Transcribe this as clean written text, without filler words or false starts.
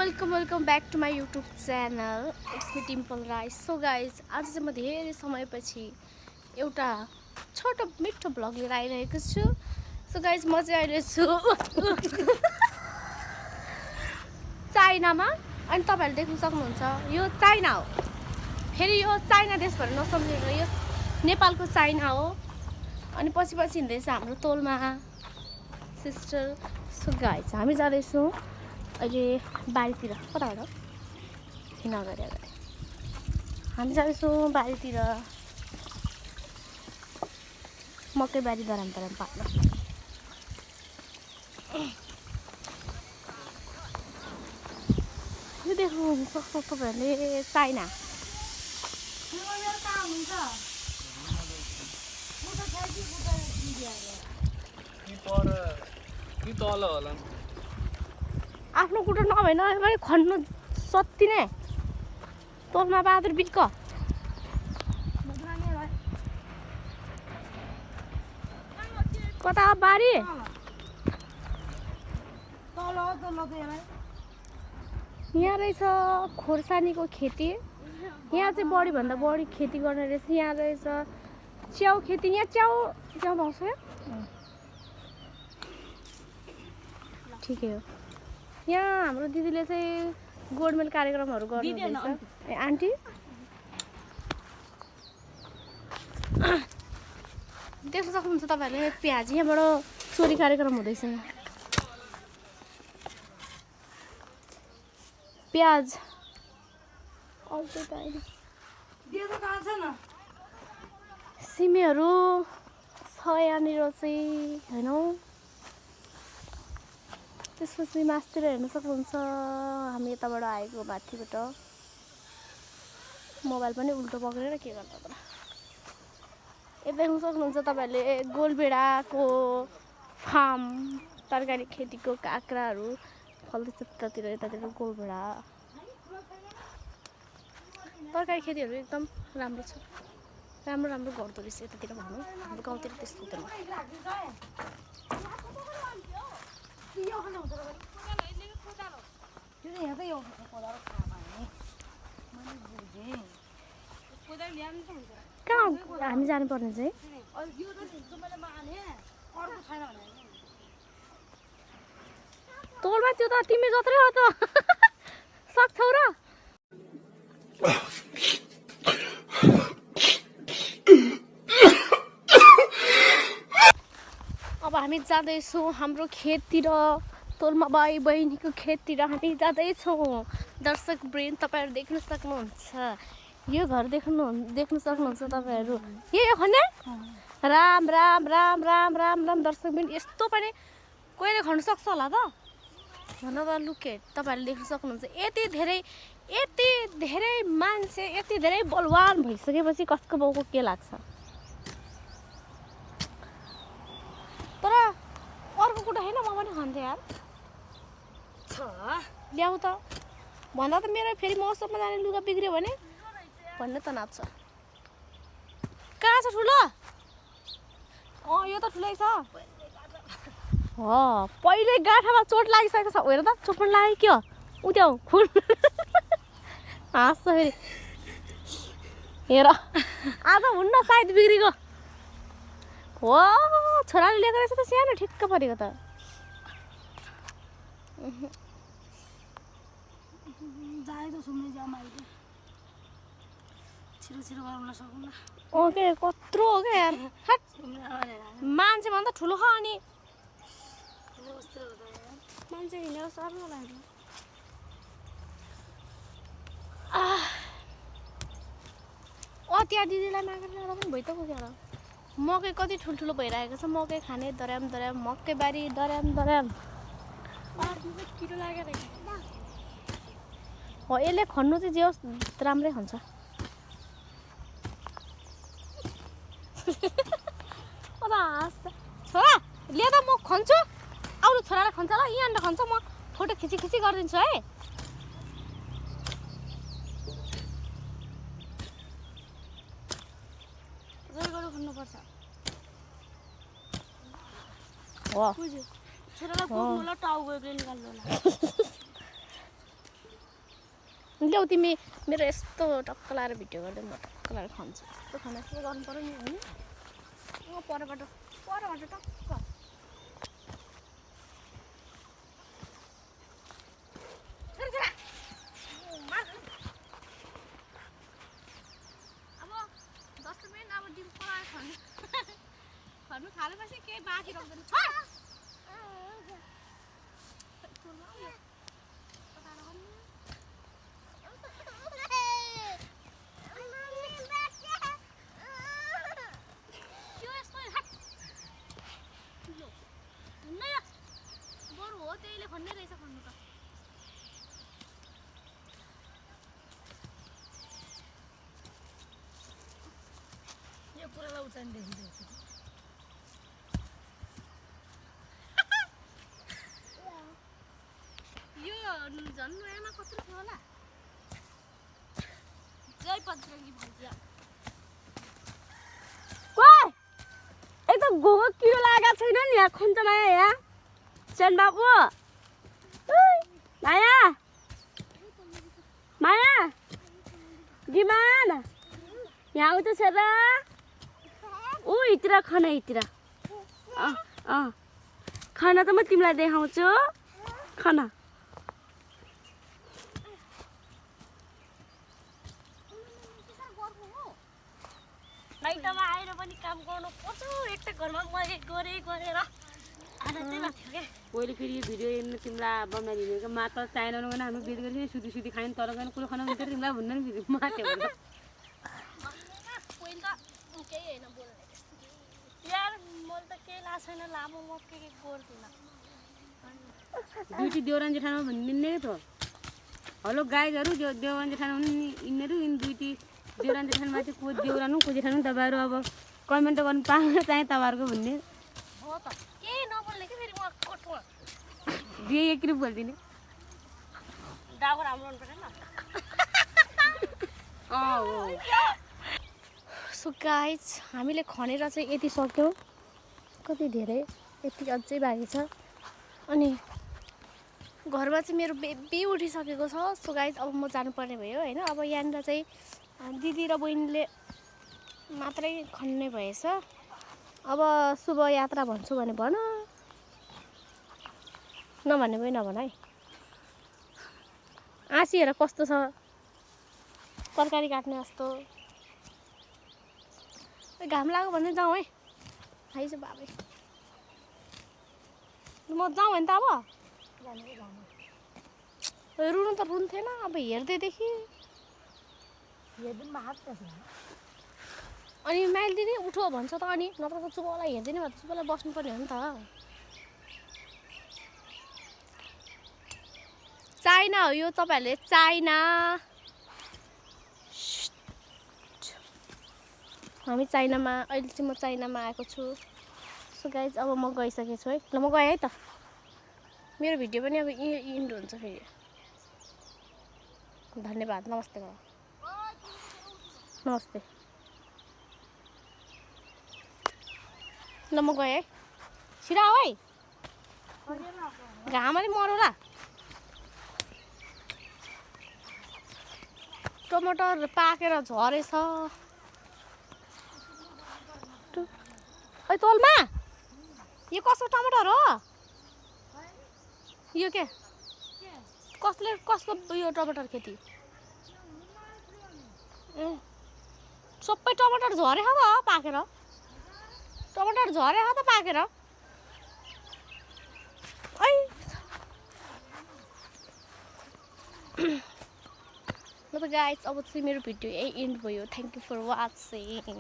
Welcome back to my YouTube channel it's me Dimple Rai. So guys आज चाहिँ म धेरै समयपछि एउटा छोटो मिठो भ्लग लिएर आइरहेको छु। सो गाइज म चाहिँ अहिले छु चाइनामा। अनि तपाईँहरूले देख्न सक्नुहुन्छ यो चाइना हो। फेरि यो चाइना देश भनेर नसम्झेर यो नेपालको चाइना हो। अनि पछि हिँड्दैछ हाम्रो तोलमा सिस्टर। सो गाइज हामी जाँदैछौँ अहिले बारीतिर। कताबाट किन अगाडि हामी जाँदैछौँ बारीतिर, मकै बारी दराम पार्न। यो देख्नु सक्छ तपाईँहरूले चाइना। आफ्नो कुटो नभएन भने खन्नु सत्ति नै तोलमा बहादुर बिक्क। कता बारी यहाँ रहेछ खोर्सानीको खेती। यहाँ चाहिँ बढीभन्दा बढी खेती गर्ने रहेछ। यहाँ रहेछ च्याउ खेती। यहाँ च्याउ पाउँछ ठिकै हो। यहाँ हाम्रो दिदीले चाहिँ गोडमेल कार्यक्रमहरू गर्नुहुन्छ। ए आन्टी देख्न सक्नुहुन्छ तपाईँहरूले प्याज यहाँबाट चोरी कार्यक्रम हुँदैछ। प्याज सिमीहरू छ यहाँनिर चाहिँ होइन। त्यसपछि मासतिर हेर्न सक्नुहुन्छ हामी यताबाट आएको माथिबाट। मोबाइल पनि उल्टो पक्रेर के गर्नु त। यता देख्न सक्नुहुन्छ तपाईँहरूले गोलभेडाको फार्म, तरकारी खेतीको काँक्राहरू फल्दैछ त्यतातिर। यतातिर गोलभेडा तरकारी खेतीहरू एकदम राम्रो छ। राम्रो गर्दो रहेछ यतातिर भनौँ। हाम्रो गाउँतिर त्यस्तो हुँदैन। कहाँ हामी जानुपर्ने चाहिँ तोलमा? त्यो त तिमी जत्रै हो त सक्छौ र। अब हामी जाँदैछौँ हाम्रो खेततिर, तोलमा भाइ बहिनीको खेततिर हामी जाँदैछौँ। दर्शक वृन्द तपाईँहरू देख्न सक्नुहुन्छ। यो घर देख्न सक्नुहुन्छ तपाईँहरू। यो खन्ने राम राम राम राम राम राम। दर्शक वृन्द यस्तो पनि कोहीले खन्नु सक्छ होला त भन त। लुकेट तपाईँहरूले देख्न सक्नुहुन्छ। यति धेरै मान्छे, यति धेरै बलवान भइसकेपछि कसको बाउको के लाग्छ। तर अर्को कुरा होइन, म पनि खान्थेँ यार। ल्याऊ त भन्दा त मेरो फेरि मौसममा जाने लुगा बिग्रियो भने भन्ने त नाच्छ। कहाँ छ ठुलो? यो त ठुलै छ। पहिले गाँठामा चोट लागिसकेको छ। हेर त चोट पनि लाग्यो क्या उद्याउ खुन हाँस्छ फेरि। हेर आज हुन्न सायद बिग्रेको हो। छोराले लिएको रहेछ त सानो ठिक्क परेको त। ओके कत्रो हो क्या यार। मान्छे भन्दा ठुलो ख। अनि मान्छे हिँडेर सर्नु लाग्यो। त्यहाँ दिदीलाई मागेर ल्याउँदा पनि भइ त गयो क्या। मकै कति ठुल्ठुलो भइरहेको छ। मकै खाने दर्याम मकै बारी दर्याम किरो लागेर हो। यसले खन्नु चाहिँ जे होस् राम्रै खन्छ। छोरा लिएर म खन्छु। आउनु छोरालाई खन्छ ल। यहाँनिर खन्छ, म फोटो खिची गरिदिन्छु है। खन्नुपर्छ हो। छोरालाई फोन टाउ गएर निकाल्नु होला। ल्याऊ तिमी मेरो यस्तो टक्क लाएर भिडियो गर्दै म टक्क लाएर खान्छु यस्तो खाना के गर्नु पर्यो नि होइन परबाट टक्क अब 10 मिनट अब दिन पराएर खर्नु थालेपछि केही बाँकी राख्दैन छ भन्ने रहेछ भन्नु त यो पुरालाई उचान देखिँदैछ यो झन् नयाँमा कत्रो थियो होला जय पत्रकी भैया ओइ एकदम गोगो किरो लागेको छैन नि यहाँ खुन्चमा यहाँ सन बाबु माया माया डिमान यहाँ आउँछ र ऊ हितिर खाना हितिर खाना त म तिमीलाई देखाउँछु खाना लाइटमा आएर पनि काम गर्नु पर्छ एक घरमा मैले गरेर पहिले फेरि यो भिडियो हेर्नु तिमीलाई बनाइदिनु मात्र चाहिएन भने हामी बेद गरी सुती सुती खायौँ तर गएर कुलो खाना हुन्छ तिमीलाई भन्नु नि फेरि माथि यार मैले त केही लाग्छ छैन लामो म के गर्दिनँ दुईटी देउरान जेठानमा भनिदिने त हेलो गाइजहरू देउरान जेठाना हुन् नि यिनीहरू यिनी दुईटी देउरान जेठानमा चाहिँ को देउरान को जेठानु तपाईँहरू अब कमेन्ट गर्नु पाउन चाहिँ तपाईँहरूको भन्ने हो त केही नबोल्ने कि फेरि म कोटमा जे एक रुप बोलिदिने डाबर राम्रो हुनु परेन सो गाइज हामीले खनेर चाहिँ यति सक्यौँ कति धेरै यति अझै बाँकी छ अनि घरमा चाहिँ मेरो बेबी उठिसकेको छ सो गाइज अब म जानुपर्ने भयो होइन अब यहाँनिर चाहिँ दिदी र बहिनीले मात्रै खन्ने भएछ अब शुभ यात्रा भन्छु भने भन नभने पनि नभन है आँसी हेर कस्तो छ तरकारी काट्ने जस्तो घाम लाग्यो भने जाउँ है आइज बाबै म जाउँ भने त अब रुनु त रुन्थेन अब हेर्दैदेखि अनि माइल दिदी उठो भन्छ त अनि नत्र त चुबालाई हेर्दैन भए चुबालाई बस्नुपर्ने हो नि त चाइना हो यो तपाईँहरूले चाइना हामी चाइनामा अहिले चाहिँ म चाइनामा आएको छु सो गाइज अब म गइसकेको छु है ल म गएँ है त मेरो भिडियो पनि अब इन्ड हुन्छ फेरि धन्यवाद नमस्ते बाबा नमस्ते ल म गएँ है छिरा आऊ है घाम अलिक मरौला टमाटर पाकेर झरेछ ओइ तोलमा यो कसको टमाटर हो यो के कसको यो टमाटर खेती सबै टमाटर झरे हो त पाकेर टमाटर झरे हो त पाकेर ओइ ल त गाइज अब चाहिँ मेरो भिडियो यही एन्ड भयो थ्याङ्क यू फर वाचिङ